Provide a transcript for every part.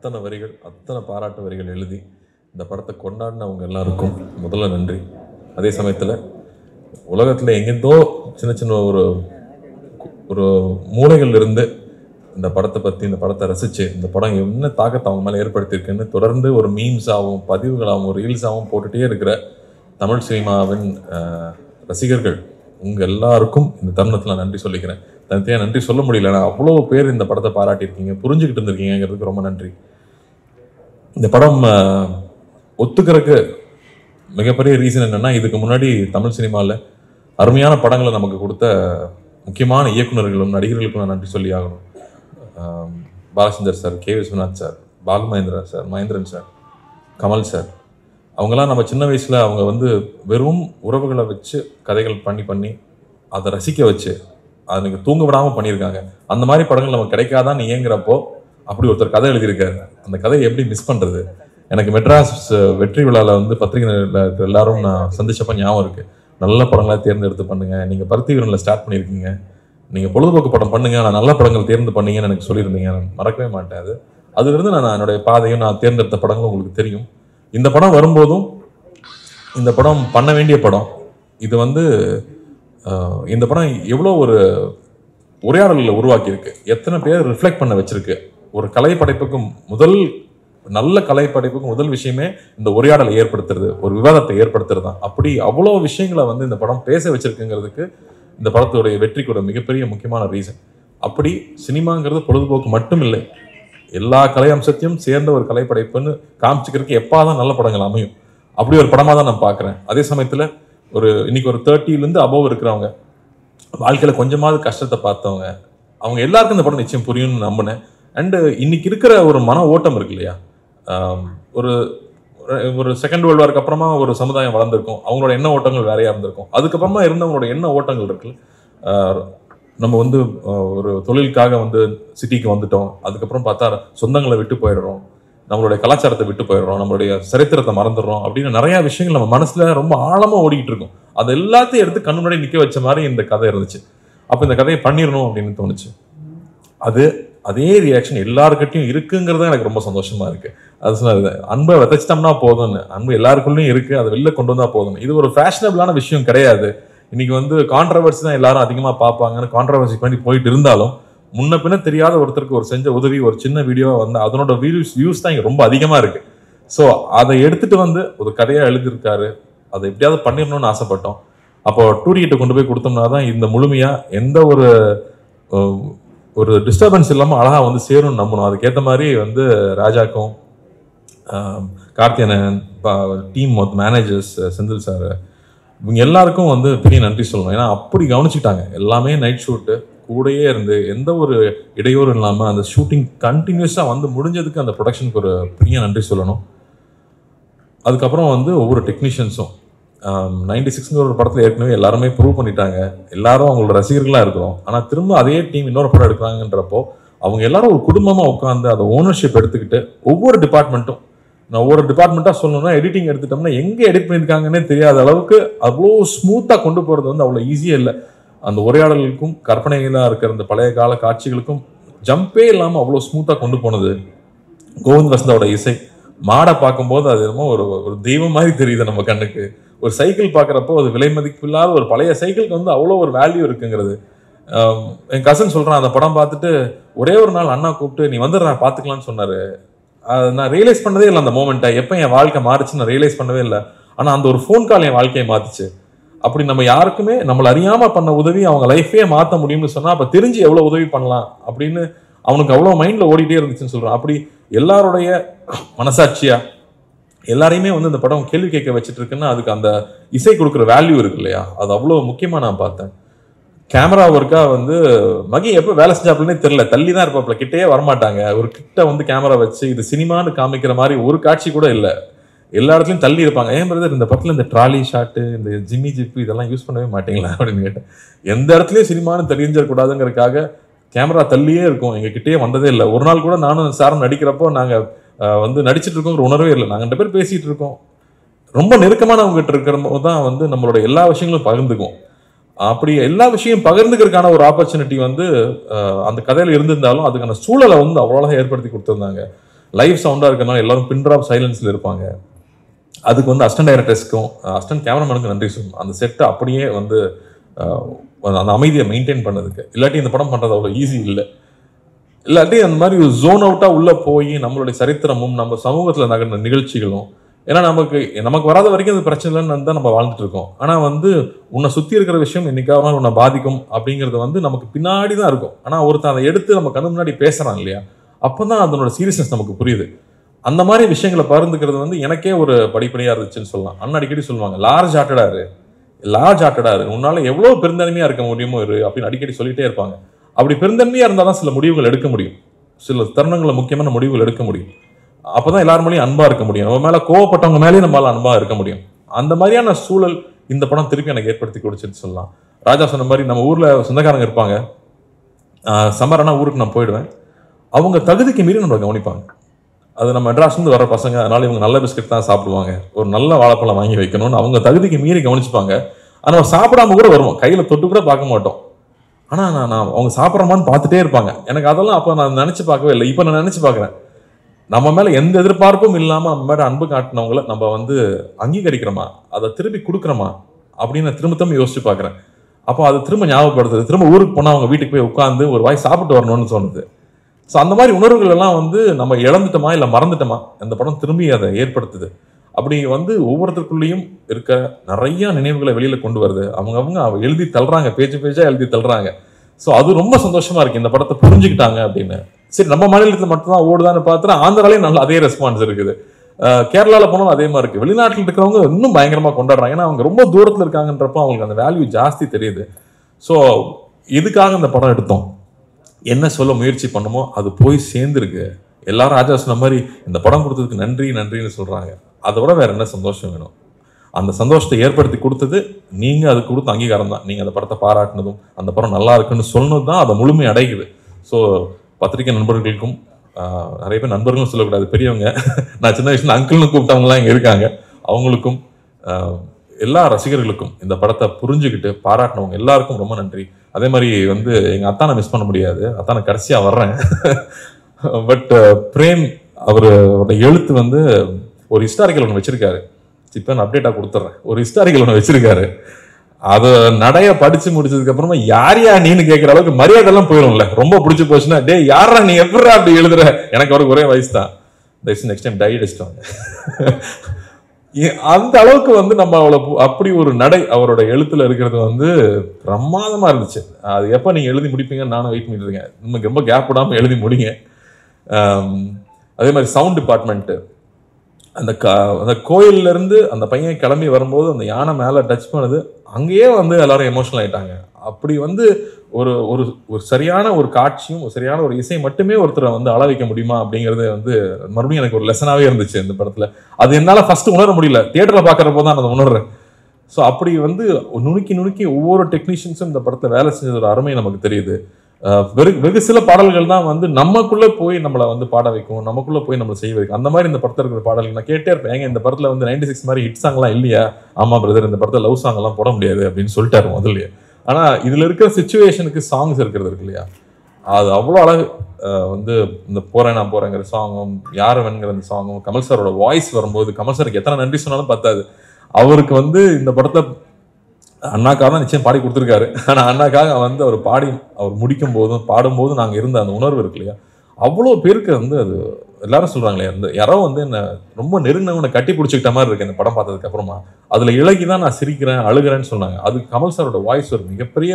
அத்தனை வரிகள், அத்தனை பாராட்டு வரிகள் எழுதி இந்த படத்தை கொண்டாடினவங்க எல்லாருக்கும் முதல்ல நன்றி. அதே சமயத்தில் உலகத்தில் எங்கேருந்தோ சின்ன சின்ன ஒரு மூலைகள் இருந்து இந்த படத்தை பற்றி, இந்த படத்தை ரசித்து, இந்த படம் என்ன தாக்கத்தை அவங்க மேலே ஏற்படுத்தியிருக்குன்னு தொடர்ந்து ஒரு மீம்ஸாகவும் பதிவுகளாகவும் ரீல்ஸாகவும் போட்டுகிட்டே இருக்கிற தமிழ் சினிமாவின் ரசிகர்கள் உங்கள் எல்லாருக்கும் இந்த தருணத்தில் நன்றி சொல்லிக்கிறேன். தனியாக நன்றி சொல்ல முடியல. நான் அவ்வளோ பேர் இந்த படத்தை பாராட்டியிருக்கீங்க, புரிஞ்சுக்கிட்டு இருந்திருக்கீங்கிறதுக்கு ரொம்ப நன்றி. இந்த படம் ஒத்துக்கிறதுக்கு மிகப்பெரிய ரீசன் என்னென்னா, இதுக்கு முன்னாடி தமிழ் சினிமாவில் அருமையான படங்களை நமக்கு கொடுத்த முக்கியமான இயக்குநர்களும் நடிகர்களுக்கும் நான் நன்றி சொல்லி ஆகணும். Balachander sir, K Viswanath sir, Balu Mahendra sir, Mahendran sir, Kamal sir, அவங்களாம் நம்ம சின்ன வயசில் அவங்க வெறும் உறவுகளை வச்சு கதைகள் பண்ணி அதை ரசிக்க வச்சு அதுக்கு தூங்க விடாமல் பண்ணியிருக்காங்க. அந்த மாதிரி படங்கள் நமக்கு கிடைக்காதான்னு இயங்குறப்போ அப்படி ஒருத்தர் கதை எழுதியிருக்காரு. அந்த கதையை எப்படி மிஸ் பண்ணுறது? எனக்கு மெட்ராஸ் வெற்றி விழாவில் பத்திரிகையில் எல்லாரும் நான் சந்திச்சப்போ ஞாபகம் இருக்குது. நல்ல படங்களாக தேர்ந்தெடுத்து பண்ணுங்கள், நீங்கள் பருத்தி வீரனில் ஸ்டார்ட் பண்ணியிருக்கீங்க, நீங்கள் பொழுதுபோக்கு படம் பண்ணுங்கள், நான் நல்ல படங்கள் தேர்ந்து பண்ணீங்கன்னு எனக்கு சொல்லியிருந்தீங்க. நான் மறக்கவே மாட்டேன். அதுலேருந்து நான் என்னுடைய பாதையும் நான் தேர்ந்தெடுத்த படங்களும் உங்களுக்கு தெரியும். இந்த படம் வரும்போதும் இந்த படம் பண்ண வேண்டிய படம் இது. இந்த படம் எவ்வளோ ஒரு உரையாடல்களை உருவாக்கியிருக்கு, எத்தனை பேர் ரிஃப்ளெக்ட் பண்ண வச்சிருக்கு. ஒரு கலைப்படைப்புக்கும் நல்ல கலைப்படைப்புக்கும் முதல் விஷயமே இந்த உரையாடலை ஏற்படுத்துறது, ஒரு விவாதத்தை ஏற்படுத்துறது தான். அப்படி அவ்வளோ விஷயங்களை இந்த படம் பேச வச்சிருக்குங்கிறதுக்கு இந்த படத்துடைய வெற்றிக்கூட மிகப்பெரிய முக்கியமான ரீசன். அப்படி சினிமாங்கிறது பொழுதுபோக்கு மட்டும் இல்லை, எல்லா கலை அம்சத்தையும் சேர்ந்த ஒரு கலைப்படைப்புன்னு காமிச்சிக்கிறதுக்கு எப்பாதான் நல்ல படங்கள் அமையும். அப்படி ஒரு படமாக தான் நான் பார்க்குறேன். அதே சமயத்தில் இன்னைக்கு ஒரு 30லேருந்து அபோவ் இருக்கிறவங்க, வாழ்க்கையில் கொஞ்சமாவது கஷ்டத்தை பார்த்தவங்க, அவங்க எல்லாருக்கும் இந்த படம் நிச்சயம் புரியும்னு நம்பினேன். அண்டு இன்னைக்கு இருக்கிற ஒரு மன ஓட்டம் இருக்கு இல்லையா, ஒரு செகண்ட் வேர்ல்டு வார்க்கு அப்புறமா ஒரு சமுதாயம் வளர்ந்துருக்கும், அவங்களோட எண்ண ஓட்டங்கள் வேறையா இருந்திருக்கும். அதுக்கப்புறமா இருந்தவங்களோட எண்ண ஓட்டங்கள் இருக்குல்ல, நம்ம ஒரு தொழிலுக்காக சிட்டிக்கு வந்துட்டோம், அதுக்கப்புறம் பார்த்தா சொந்தங்களை விட்டு போயிடுறோம், நம்மளுடைய கலாச்சாரத்தை விட்டு போயிடுறோம், நம்மளுடைய சரித்திரத்தை மறந்துடுறோம் அப்படின்னு நிறைய விஷயங்கள் நம்ம மனசுல ரொம்ப ஆழமா ஓடிக்கிட்டு இருக்கும். அது எல்லாத்தையும் எடுத்து கண்ணு முன்னாடி நிக்க வச்ச மாதிரி இந்த கதை இருந்துச்சு. அப்ப இந்த கதையை பண்ணிடணும் அப்படின்னு தோணுச்சு. அதே ரியாக்ஷன் எல்லாருக்கிட்டையும் இருக்குங்கிறது எனக்கு ரொம்ப சந்தோஷமா இருக்கு. அது சொன்னது, அன்பை விதைச்சிட்டோம்னா போதும்னு, அன்பு எல்லாருக்குள்ளயும் இருக்கு, அதை வெளில கொண்டு வந்தா போதும். இது ஒரு ஃபேஷனபிளான விஷயம் கிடையாது. இன்னைக்கு கான்ட்ரவர்சி தான் எல்லாரும் அதிகமா பார்ப்பாங்கன்னு கான்ட்ரவர்சி பண்ணி போயிட்டு இருந்தாலும், முன்ன பின்ன தெரியாத ஒருத்தருக்கு ஒரு செஞ்ச உதவி, ஒரு சின்ன வீடியோவா அதனோட வியூஸ் தான் இங்க ரொம்ப அதிகமா இருக்கு. ஸோ அதை எடுத்துட்டு ஒரு கதையா எழுதியிருக்காரு. அதை எப்படியாவது பண்ணிடணும்னு ஆசைப்பட்டோம். அப்போ 2D கிட்ட கொண்டு போய் கொடுத்தோம்னா தான் இந்த முழுமையா எந்த ஒரு டிஸ்டர்பன்ஸ் இல்லாமல் அழகா சேரும்னு நம்பணும். அதுக்கேற்ற மாதிரி ராஜாக்கும் கார்த்தியனன் டீம் மேனேஜர்ஸ், செந்தில் சார், இவங்க எல்லாருக்கும் பெரிய நன்றி சொல்லணும். ஏன்னா அப்படி கவனிச்சுட்டாங்க. எல்லாமே நைட் ஷூட்டு கூடயே இருந்து எந்த ஒரு இடையூறும் இல்லாமல் அந்த ஷூட்டிங் கண்டினியூஸாக முடிஞ்சதுக்கு அந்த ப்ரொடக்ஷனுக்கு ஒரு பெரிய நன்றி சொல்லணும். அதுக்கப்புறம் ஒவ்வொரு டெக்னீஷியன்ஸும் 96ங்கிற ஒரு படத்தில் ஏற்கனவே எல்லாருமே ப்ரூவ் பண்ணிட்டாங்க, எல்லாரும் அவங்களோட ரசிகர்களாக இருக்கிறோம். ஆனால் திரும்ப அதே டீம் இன்னொரு படம் எடுக்கிறாங்கன்றப்போ அவங்க எல்லாரும் ஒரு குடும்பமாக உட்காந்து அதை ஓனர்ஷிப் எடுத்துக்கிட்டு ஒவ்வொரு டிபார்ட்மெண்ட்டும், நான் ஒவ்வொரு டிபார்ட்மெண்ட்டாக சொல்லணும்னா, எடிட்டிங் எடுத்துட்டோம்னா எங்கே எடிட் பண்ணியிருக்காங்கன்னே தெரியாத அளவுக்கு அவ்வளோ ஸ்மூத்தாக கொண்டு போகிறது அவ்வளோ ஈஸியாக இல்லை. அந்த உரையாடலுக்கும் கற்பனைகளாக இருக்கிற அந்த பழைய கால காட்சிகளுக்கும் ஜம்பே இல்லாமல் அவ்வளோ ஸ்மூத்தாக கொண்டு போனது. கோவிந்த் வசந்தாவோட இசை, மாடை பார்க்கும்போது அது என்னமோ ஒரு தெய்வம் மாதிரி தெரியுது நம்ம கண்ணுக்கு. ஒரு சைக்கிள் பார்க்குறப்போ அது விலை மதிப்பில்லாத ஒரு பழைய சைக்கிளுக்கு அவ்வளோ ஒரு வேல்யூ இருக்குங்கிறது. என் கசன் சொல்கிறான், அந்த படம் பார்த்துட்டு ஒரே ஒரு நாள் அண்ணா கூப்பிட்டு நீ நான் பார்த்துக்கலான்னு சொன்னார். நான் ரியலைஸ் பண்ணதே இல்லை அந்த மோமெண்ட்டை. எப்போ என் வாழ்க்கை மாறிச்சு நான் ரியலைஸ் பண்ணவே இல்லை. ஆனால் அந்த ஒரு ஃபோன் கால் என் வாழ்க்கையை மாற்றிச்சு. அப்படி நம்ம யாருக்குமே நம்மளை அறியாமல் பண்ண உதவி அவங்க லைஃபே மாற்ற முடியும்னு சொன்னால் அப்போ தெரிஞ்சு எவ்வளோ உதவி பண்ணலாம் அப்படின்னு அவனுக்கு அவ்வளோ மைண்டில் ஓடிட்டே இருந்துச்சுன்னு சொல்கிறான். அப்படி எல்லாருடைய மனசாட்சியா எல்லாரையுமே இந்த படம் கேள்வி கேட்க வச்சுட்டு இருக்குன்னா அதுக்கு அந்த இசை கொடுக்குற வேல்யூ இருக்கு இல்லையா, அது அவ்வளோ முக்கியமாக நான் பார்த்தேன். கேமரா ஒர்க்கா மகி எப்போ வேலை செஞ்சாப்புலன்னே தெரியல, தள்ளி தான் இருப்பாப்புல, கிட்டே வரமாட்டாங்க. ஒரு கிட்ட கேமரா வச்சு இது சினிமான்னு காமிக்கிற மாதிரி ஒரு காட்சி கூட இல்லை, எல்லா இடத்துலையும் தள்ளி இருப்பாங்க. ஏன் பிரதர் இந்த படத்தில் இந்த ட்ராலி ஷாட்டு, இந்த ஜிம்மி ஜிப்பு இதெல்லாம் யூஸ் பண்ணவே மாட்டீங்களா அப்படின்னு கேட்டேன். எந்த இடத்துலையும் சினிமான்னு தெரிஞ்சிடக்கூடாதுங்கிறதுக்காக கேமரா தள்ளியே இருக்கும், எங்ககிட்டயே வந்ததே இல்லை. ஒரு நாள் கூட நானும் சாரும் நடிக்கிறப்போ நாங்கள் நடிச்சிட்டு இருக்கோங்கிற உணர்வே இல்லை. நாங்கள் 2 பேர் பேசிகிட்டு இருக்கோம், ரொம்ப நெருக்கமானவங்ககிட்ட இருக்கிற போது தான் நம்மளோட எல்லா விஷயங்களும் பகிர்ந்துக்குவோம். அப்படி எல்லா விஷயம் பகிர்ந்துக்கிறதுக்கான ஒரு ஆப்பர்ச்சுனிட்டி அந்த கதையில் இருந்திருந்தாலும் அதுக்கான சூழலை அவ்வளோ ஏற்படுத்தி கொடுத்துருந்தாங்க. லைவ் சவுண்டாக இருக்கிறனால எல்லாரும் பின் ட்ராப் சைலன்ஸில் இருப்பாங்க. அதுக்கு வந்து அசிஸ்டன்ட் டைரக்டர்ஸ்க்கும் அசிஸ்டன்ட் கேமராமேனுக்கும் நன்றி சொல்லணும். அந்த செட்டை அப்படியே வந்து அந்த அமைதியை மெயின்டைன் பண்ணதுக்கு. இல்லாட்டி இந்த படம் பண்ணுறது அவ்வளோ ஈஸி இல்லை. இல்லாட்டி அந்த மாதிரி ஒரு ஜோன் அவுட்டாக உள்ளே போய் நம்மளுடைய சரித்திரமும் நம்ம சமூகத்தில் நகர்ந்த நிகழ்ச்சிகளும், ஏன்னா நமக்கு வராத வரைக்கும் அது பிரச்சனை இல்லைன்னு தான் நம்ம வாழ்ந்துட்டு இருக்கோம். ஆனால் வந்து உன்னை சுற்றி இருக்கிற விஷயம் என்னைக்காவது உன்னை பாதிக்கும் அப்படிங்கிறது வந்து நமக்கு பின்னாடி தான் இருக்கும். ஆனால் ஒருத்தன் அதை எடுத்து நம்ம கண்ணு முன்னாடி பேசுகிறான் இல்லையா, அப்போ தான் அதனோட சீரியஸ்னஸ் நமக்கு புரியுது. அந்த மாதிரி விஷயங்களை பகிர்ந்துக்கிறது வந்து எனக்கே ஒரு படிப்படியாக இருந்துச்சுன்னு சொல்லலாம். அண்ணன் அடிக்கடி சொல்லுவாங்க, லார்ஜ் ஹார்ட்டடாரு உன்னால எவ்வளோ பெருந்தன்மையாக இருக்க முடியுமோ அப்படின்னு அடிக்கடி சொல்லிட்டே இருப்பாங்க. அப்படி பெருந்தன்மையாக இருந்தால் தான் சில முடிவுகள் எடுக்க முடியும், சில தருணங்களை முக்கியமான முடிவுகள் எடுக்க முடியும். அப்போதான் எல்லாரும் மேலேயும் அன்பா இருக்க முடியும், நம்ம மேலே கோவப்பட்டவங்க மேலேயும் நம்மளால அன்பா இருக்க முடியும். அந்த மாதிரியான சூழல் இந்த படம் திருப்பி எனக்கு ஏற்படுத்தி கொடுச்சுன்னு சொல்லலாம். ராஜா சொன்ன மாதிரி நம்ம ஊரில் சொந்தக்காரங்க இருப்பாங்க, சம்மரானா ஊருக்கு நான் போயிடுவேன், அவங்க தகுதிக்கு மீறி நம்மளை கவனிப்பாங்க. அது நம்ம மெட்ராஸ்லேருந்து வர பசங்க, அதனால இவங்க நல்ல பிஸ்கட் தான் சாப்பிடுவாங்க, ஒரு நல்ல வாழைப்பழம் வாங்கி வைக்கணும்னு அவங்க தகுதிக்கு மீறி கவனிச்சுப்பாங்க. ஆனால் சாப்பிடாம கூட வருவோம், கையில் தொட்டு கூட பார்க்க மாட்டோம். ஆனால் நான் அவங்க சாப்பிட்றமான்னு பார்த்துட்டே இருப்பாங்க. எனக்கு அதெல்லாம் அப்போ நான் நினச்சி பார்க்கவே இல்லை, இப்போ நான் நினச்சி பார்க்குறேன். நம்ம மேலே எந்த எதிர்பார்ப்பும் இல்லாமல் நம்ம மேலே அன்பு காட்டினவங்கள நம்ம வந்து அங்கீகரிக்கிறோமா, அதை திருப்பி கொடுக்குறோமா அப்படின்னு திரும்ப யோசிச்சு பார்க்குறேன். அப்போ அது திரும்ப ஞாபகப்படுத்துது, திரும்ப ஊருக்கு போனால் அவங்க வீட்டுக்கு போய் உட்காந்து ஒரு வாய் சாப்பிட்டு வரணும்னு தோணுது. ஸோ அந்த மாதிரி உணர்வுகள் எல்லாம் வந்து நம்ம இழந்துட்டோமா இல்லை மறந்துட்டோமா, இந்த படம் திரும்பி அதை ஏற்படுத்துது. அப்படி வந்து ஒவ்வொருத்தருக்குள்ளேயும் இருக்க நிறைய நினைவுகளை வெளியில கொண்டு வருது. அவங்க எழுதி தள்ளுறாங்க, பேஜா எழுதி தள்ளுறாங்க. ஸோ அது ரொம்ப சந்தோஷமா இருக்கு, இந்த படத்தை புரிஞ்சுக்கிட்டாங்க அப்படின்னு. சரி, நம்ம மாநிலத்தில் மட்டும்தான் ஓடுதான்னு பார்த்தா ஆந்திராலையும் நல்ல அதே ரெஸ்பான்ஸ் இருக்குது, கேரளாவில் போனாலும் அதே மாதிரி இருக்கு. வெளிநாட்டில் இருக்கிறவங்க இன்னும் பயங்கரமாக கொண்டாடுறாங்க, ஏன்னா அவங்க ரொம்ப தூரத்தில் இருக்காங்கன்றப்போ அவங்களுக்கு அந்த வேல்யூ ஜாஸ்தி தெரியுது. ஸோ இதுக்காக இந்த படம் எடுத்தோம், என்ன சொல்ல முயற்சி பண்ணமோ அது போய் சேர்ந்துருக்கு. எல்லாரும் ராஜா சொன்ன மாதிரி இந்த படம் கொடுத்ததுக்கு நன்றின்னு சொல்றாங்க. அதை விட வேற என்ன சந்தோஷம் வேணும்? அந்த சந்தோஷத்தை ஏற்படுத்தி கொடுத்தது நீங்க, அது கொடுத்த அங்கீகாரம் தான். நீங்க அந்த படத்தை பாராட்டினதும் அந்த படம் நல்லா இருக்குன்னு சொன்னது தான் அதை முழுமை அடைக்குது. ஸோ பத்திரிகை நண்பர்களுக்கும், நிறைய பேர் நண்பர்களும் சொல்லக்கூடாது, பெரியவங்க, நான் சின்ன வயசுல அங்கிள்னு கூப்பிட்டவங்களாம் இங்கே இருக்காங்க, அவங்களுக்கும் எல்லா ரசிகர்களுக்கும் இந்த படத்தை புரிஞ்சுக்கிட்டு பாராட்டினவங்க எல்லாருக்கும் ரொம்ப நன்றி. அதே மாதிரி வந்து எங்கள் அத்தானை மிஸ் பண்ண முடியாது, அத்தானை கடைசியாக வர்றேன். பட் பிரேம் அவரோட எழுத்து வந்து ஒரு ஹிஸ்டாரிக்கல் ஒன்று வச்சிருக்காரு, இப்போ நான் அப்டேட்டாக கொடுத்துட்றேன். ஒரு ஹிஸ்டாரிக்கல் ஒன்று வச்சிருக்காரு, அதை நடைய படிச்சு முடிச்சதுக்கு அப்புறமா யாரையா நீன்னு கேட்குற அளவுக்கு மரியாதைலாம் போயிடும்ல. ரொம்ப பிடிச்சி போச்சுன்னா, டே யாரா நீ எப்படா அப்படி எழுதுற, எனக்கு அவருக்கு ஒரே வயசு தான், நெக்ஸ்ட் டைம் டை அடிச்சிட்டாங்க. அந்த அளவுக்கு வந்து நம்ம அப்படி ஒரு நடை அவரோட எழுத்துல இருக்கிறது வந்து பிரமாதமா இருந்துச்சு. அது எப்போ நீங்க எழுதி முடிப்பீங்கன்னு நானும் வெயிட் பண்ணிட்டு இருக்கேன். நமக்கு ரொம்ப கேப் விடாம எழுதி முடிங்க. அதே மாதிரி சவுண்ட் டிபார்ட்மெண்ட்டு, அந்த கோயில்ல இருந்து அந்த பையன் கிளம்பி வரும்போது அந்த யானை மேலே டச் பண்ணுது, அங்கேயே வந்து எல்லாரும் எமோஷனல் ஆயிட்டாங்க. அப்படி வந்து ஒரு ஒரு சரியான ஒரு காட்சியும் ஒரு சரியான ஒரு இசை மட்டுமே ஒருத்தரை வந்து அள வைக்க முடியுமா அப்படிங்கிறது வந்து மறுபடியும் எனக்கு ஒரு லெசனாகவே இருந்துச்சு இந்த படத்தில். அது என்னால் ஃபர்ஸ்ட் உணர முடியல, தியேட்டரில் பார்க்குறப்போ தான் அதை உணர்றேன். ஸோ அப்படி வந்து நுணுக்கி ஒவ்வொரு டெக்னீஷியன்ஸும் இந்த படத்தை வேலை செஞ்சது ஒரு அருமை நமக்கு தெரியுது. வெகு சில பாடல்கள் தான் வந்து நமக்குள்ளே போய் நம்மளை வந்து பாட வைக்கும், நமக்குள்ளே போய் நம்மளை செய்ய வைக்கும். அந்த மாதிரி இந்த படத்தில் இருக்கிற பாடல்கள் நான் கேட்டே இருப்பேன். ஏங்க இந்த படத்தில் வந்து 96 மாதிரி ஹிட் சாங்லாம் இல்லையா? ஆமா பிரதர், இந்த படத்தில் லவ் சாங்லாம் போட முடியாது அப்படின்னு சொல்லிட்டாரு முதல்ல. ஆனால் இதில் இருக்கிற சிச்சுவேஷனுக்கு சாங்ஸ் இருக்கிறது இருக்கு இல்லையா, அது அவ்வளோ அழகு. வந்து இந்த போறேன் நான் போறேங்கிற சாங்கும், யாருவன்கிற அந்த சாங்கும், கமல் சாரோட வாய்ஸ் வரும்போது, கமல் சாருக்கு எத்தனை நன்றி சொன்னாலும் பத்தாது. அவருக்கு வந்து இந்த படத்தை அண்ணாக்காக தான் நிச்சயம் பாடி கொடுத்துருக்காரு. ஆனால் அண்ணாக்காக வந்து அவர் முடிக்கும் போதும் பாடும்போதும் நாங்கள் இருந்த அந்த உணர்வு இருக்கு இல்லையா, அவ்வளோ பேருக்கு வந்து அது எல்லாரும் சொல்றாங்களே, அந்த யாரோ வந்து என்ன ரொம்ப நெருங்கினவனை கட்டி பிடிச்சிக்கிட்ட மாதிரி இருக்கு இந்த படம் பார்த்ததுக்கு அப்புறமா. அதுல இலகி தான் நான் சிரிக்கிறேன் அழுகிறேன்னு சொன்னாங்க. அது கமல் சாரோட வாய்ஸ் ஒரு மிகப்பெரிய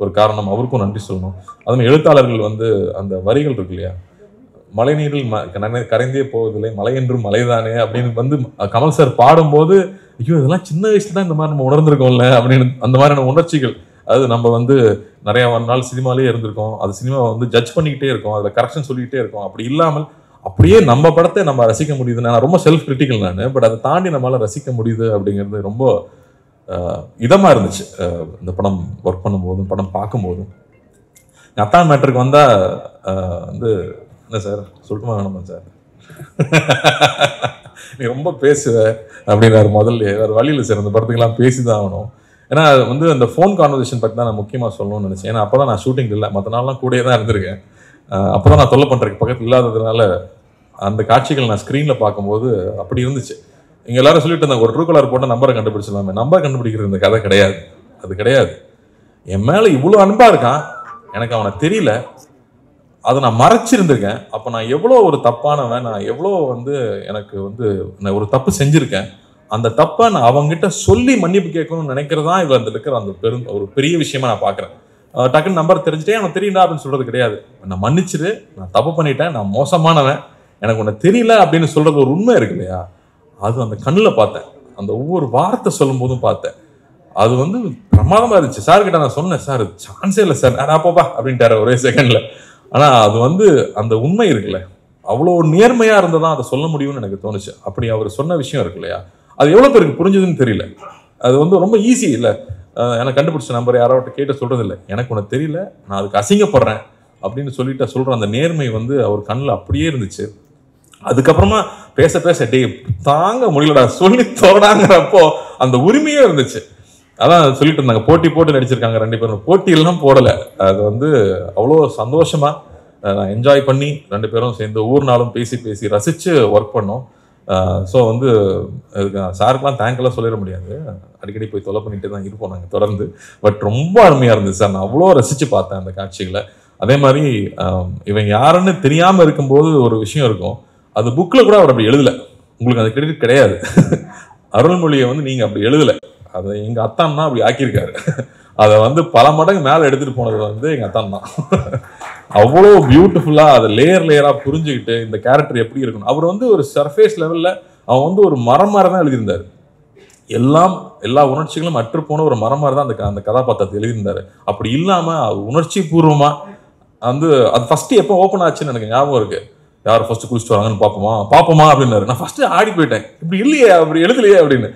ஒரு காரணம், அவருக்கும் நன்றி சொல்லணும். அதுவும் எழுத்தாளர்கள் வந்து அந்த வரிகள் இருக்கு இல்லையா, மழை நீரில் கரைந்தே போவதில்லை மலை என்றும் மலைதானே அப்படின்னு வந்து கமல் சார் பாடும்போது, ஐயோ இதெல்லாம் சின்ன வயசுல தான் இந்த மாதிரி நம்ம உணர்ந்திருக்கோம்ல அப்படின்னு அந்த மாதிரியான உணர்ச்சிகள். அதாவது நம்ம வந்து நிறைய நாள் சினிமாலேயே இருந்திருக்கோம், அது சினிமாவை வந்து ஜட்ஜ் பண்ணிக்கிட்டே இருக்கோம், அதில் கரெக்ஷன் சொல்லிக்கிட்டே இருக்கோம். அப்படி இல்லாமல் அப்படியே நம்ம படத்தை நம்ம ரசிக்க முடியுது. நான் ரொம்ப செல்ஃப் கிரிட்டிக்கல் நான், பட் அதை தாண்டி நம்மளால ரசிக்க முடியுது அப்படிங்கிறது ரொம்ப இதமாக இருந்துச்சு இந்த படம் ஒர்க் பண்ணும்போதும் படம் பார்க்கும்போதும். அத்தான் மேட்டருக்கு வந்தால் வந்து என்ன சார் சொல்லட்டுமா வேணாமா சார், நீ ரொம்ப பேசுவ அப்படின்னாரு முதல்ல. வேறு வழியில் சார் இந்த படத்துக்கெல்லாம் பேசி தான் ஆகணும். ஏன்னா வந்து அந்த ஃபோன் கான்வர்சேஷன் பற்றி தான் நான் முக்கியமாக சொல்லணும்னு நினச்சேன். ஏன்னா அப்போ தான் நான் ஷூட்டிங் இல்லை, மற்ற நாள்லாம் கூடயே தான் இருந்திருக்கேன். அப்போ தான் நான் தொல்லை பண்ணுறதுக்கு பக்கத்தில் இல்லாததுனால அந்த காட்சிகள் நான் ஸ்க்ரீனில் பார்க்கும்போது அப்படி இருந்துச்சு. இங்கே எல்லாரும் சொல்லிட்டு இருந்தாங்க, ஒரு ட்ரூ கலர் போட்டால் நம்பரை கண்டுபிடிச்சிடலாமே. நம்பர் கண்டுபிடிக்கிறது இந்த கதை கிடையாது, அது கிடையாது. என் மேலே இவ்வளோ அன்பாக இருக்கான், எனக்கு அவனை தெரியல, அதை நான் மறைச்சிருந்திருக்கேன். அப்போ நான் எவ்வளோ ஒரு தப்பானவன், நான் எவ்வளோ எனக்கு நான் ஒரு தப்பு செஞ்சுருக்கேன். அந்த தப்பை நான் அவங்ககிட்ட சொல்லி மன்னிப்பு கேட்கணும்னு நினைக்கிறதா இதில் அந்த இருக்கிற அந்த ஒரு பெரிய விஷயமா நான் பார்க்குறேன். டக்குன்னு நம்பர் தெரிஞ்சுட்டே அவன் தெரியுண்டா அப்படின்னு சொல்கிறது கிடையாது. நான் மன்னிச்சிரு, நான் தப்பு பண்ணிட்டேன், நான் மோசமானவன், எனக்கு உன்னை தெரியல அப்படின்னு சொல்கிறது ஒரு உண்மை இருக்கு இல்லையா, அது அந்த கண்ணில் பார்த்தேன். அந்த ஒவ்வொரு வார்த்தை சொல்லும் போதும் பார்த்தேன். அது பிரமாதமாக இருந்துச்சு. சார்கிட்ட நான் சொன்னேன், சார் சான்ஸே இல்லை சார், நான் போப்பா அப்படின்ட்டாரு ஒரே செகண்டில். ஆனால் அது அந்த உண்மை இருக்குல்ல, அவ்வளோ நேர்மையாக இருந்தால் தான் அதை சொல்ல முடியும்னு எனக்கு தோணுச்சு. அப்படி அவர் சொன்ன விஷயம் இருக்கு இல்லையா, அது எவ்வளோ பேருக்கு புரிஞ்சுதுன்னு தெரியல. அது ரொம்ப ஈஸி இல்லை. எனக்கு கண்டுபிடிச்ச நம்பர் யாராவது கேட்டு சொல்கிறது இல்லை, எனக்கு உனக்கு தெரியல, நான் அதுக்கு அசிங்கப்படுறேன் அப்படின்னு சொல்லிட்டு சொல்கிற அந்த நேர்மை அவர் கண்ணில் அப்படியே இருந்துச்சு. அதுக்கப்புறமா பேச பேச டே தாங்க முடியலடா சொல்லி தோடாங்கிறப்போ அந்த உரிமையே இருந்துச்சு. அதான் சொல்லிட்டு இருந்தாங்க, போட்டி போட்டு நடிச்சிருக்காங்க 2 பேரும். போட்டியெல்லாம் போடலை. அது அவ்வளோ சந்தோஷமா நான் என்ஜாய் பண்ணி 2 பேரும் சேர்ந்து ஒவ்வொரு நாளும் பேசி பேசி ரசித்து ஒர்க் பண்ணோம். ஸோ அதுக்கு சாருக்கெலாம் தேங்க்லாம் சொல்லிட முடியாது, அடிக்கடி போய் தொலை பண்ணிட்டு தான் இருப்போம் நாங்கள் தொடர்ந்து. பட் ரொம்ப அருமையாக இருந்துச்சு சார், நான் அவ்வளோ ரசித்து பார்த்தேன் அந்த காட்சிகளை. அதே மாதிரி இவன் யாருன்னு தெரியாமல் இருக்கும்போது ஒரு விஷயம் இருக்கும், அது புக்கில் கூட அவர் அப்படி எழுதலை, உங்களுக்கு அது கிரெடிட் கிடையாது. அருள்மொழியை நீங்கள் அப்படி எழுதலை, அதை எங்கள் அத்தான் தான் அப்படி ஆக்கியிருக்காரு. அதை பல மடங்கு மேலே எடுத்துகிட்டு போனது எங்கள் அத்தான் தான். அவ்வளோ பியூட்டிஃபுல்லாக அதை லேயர் லேயராக புரிஞ்சுக்கிட்டு இந்த கேரக்டர் எப்படி இருக்கணும். அவர் ஒரு சர்ஃபேஸ் லெவலில் அவன் ஒரு மரம் மாதிரி தான் எழுதியிருந்தார். எல்லா உணர்ச்சிகளும் அற்று போன ஒரு மரம் மாதிரி தான் அந்த கதாபாத்திரத்தை எழுதியிருந்தார். அப்படி இல்லாமல் உணர்ச்சி பூர்வமாக அது ஃபஸ்ட்டு எப்போ ஓப்பன் ஆச்சுன்னு எனக்கு ஞாபகம் இருக்குது. யார் ஃபஸ்ட்டு குளிச்சுட்டு வராங்கன்னு பார்ப்போமா அப்படின்னாரு. நான் ஃபஸ்ட்டு ஆடி போயிட்டேன், இப்படி இல்லையே, அப்படி எழுதலையே அப்படின்னு.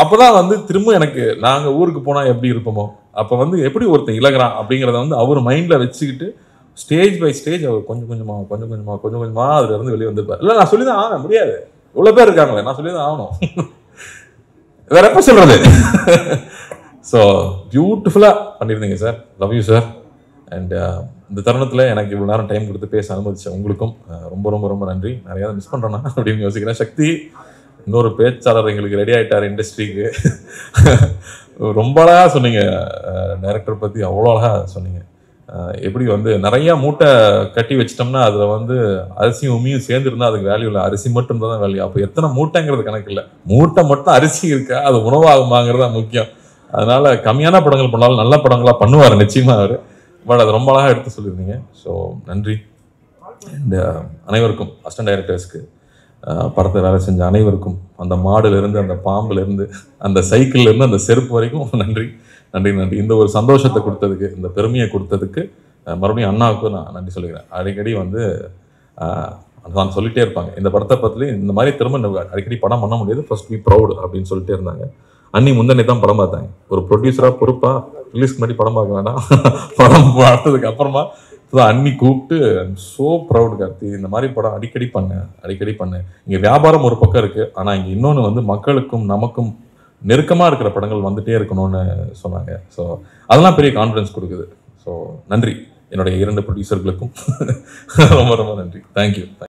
அப்போ தான் திரும்ப எனக்கு நாங்கள் ஊருக்கு போனால் எப்படி இருப்போமோ அப்போ எப்படி ஒருத்தன் இழகிறான் அப்படிங்கிறத அவர் மைண்டில் வச்சுக்கிட்டு ஸ்டேஜ் பை ஸ்டேஜ் அவர் கொஞ்சம் கொஞ்சமாக அதுல இருந்து வெளியே வந்திருப்பார். இல்லை நான் சொல்லி தான் ஆகணும், முடியாது, இவ்வளோ பேர் இருக்காங்களே, நான் சொல்லி தான் ஆகணும், வேற எப்போ சொல்றது. ஸோ பியூட்டிஃபுல்லாக பண்ணியிருந்தீங்க sir, love you sir. And இந்த தருணத்தில் எனக்கு இவ்வளோ நேரம் டைம் கொடுத்து பேச அனுமதிச்சேன் உங்களுக்கும் ரொம்ப ரொம்ப ரொம்ப நன்றி. நிறையா மிஸ் பண்ணுறேன்னா அப்படின்னு யோசிக்கிறேன். சக்தி இன்னொரு பேச்சாளர் எங்களுக்கு ரெடி ஆகிட்டார் இண்டஸ்ட்ரிக்கு. ரொம்ப அழகாக சொன்னீங்க, டைரக்டர் பற்றி அவ்வளோ அழகாக சொன்னீங்க. எப்படி நிறையா மூட்டை கட்டி வச்சிட்டோம்னா அதில் அரிசியும் உமியும் சேர்ந்துருந்தா அதுக்கு வேல்யூ இல்லை, அரிசி மட்டும் தான் வேல்யூ. அப்போ எத்தனை மூட்டைங்கிறது கணக்கு இல்லை, மூட்டை மட்டும் அரிசி இருக்கா, அது உணவாகுமாங்கிறது தான் முக்கியம். அதனால கம்மியான படங்கள் பண்ணாலும் நல்ல படங்களாக பண்ணுவார் நிச்சயமாக அவர். பட் அது ரொம்ப அழகாக எடுத்து சொல்லியிருந்தீங்க. ஸோ நன்றி. அண்ட் அனைவருக்கும், அசிஸ்டன்ட் டைரக்டர்ஸ்க்கு, படத்தை வேலை செஞ்ச அனைவருக்கும், அந்த மாடுலேருந்து அந்த பாம்புலேருந்து அந்த சைக்கிள்லேருந்து அந்த செருப்பு வரைக்கும் நன்றி நன்றி நன்றி. இந்த ஒரு சந்தோஷத்தை கொடுத்ததுக்கு, இந்த பெருமையை கொடுத்ததுக்கு மறுபடியும் அண்ணாவுக்கும் நான் நன்றி சொல்லிக்கிறேன். அடிக்கடி நான் சொல்லிகிட்டே இருப்பாங்க, இந்த படத்தை பற்றி இந்த மாதிரி திரும்ப அடிக்கடி படம் பண்ண முடியாது, ஃபர்ஸ்ட் பி ப்ரௌட் அப்படின்னு சொல்லிட்டே இருந்தாங்க. அன்னி முந்தனே தான் படம் பார்த்தாங்க, ஒரு ப்ரொடியூசராக பொறுப்பாக ரிலீஸ்க்கு முன்னாடி படம் பார்க்க வேண்டாம், படம் பார்த்ததுக்கு அப்புறமா அன்னி கூப்பிட்டு ஸோ ப்ரௌட் கார்த்தி, இந்த மாதிரி படம் அடிக்கடி பண்ணு. இங்கே வியாபாரம் ஒரு பக்கம் இருக்குது, ஆனால் இங்கே இன்னொன்று மக்களுக்கும் நமக்கும் நெருக்கமாக இருக்கிற படங்கள் வந்துட்டே இருக்கணும்னு சொன்னாங்க. ஸோ அதெல்லாம் பெரிய கான்ஃபிடன்ஸ் கொடுக்குது. ஸோ நன்றி என்னுடைய 2 ப்ரொடியூசர்களுக்கும் ரொம்ப ரொம்ப நன்றி. தேங்க்யூ.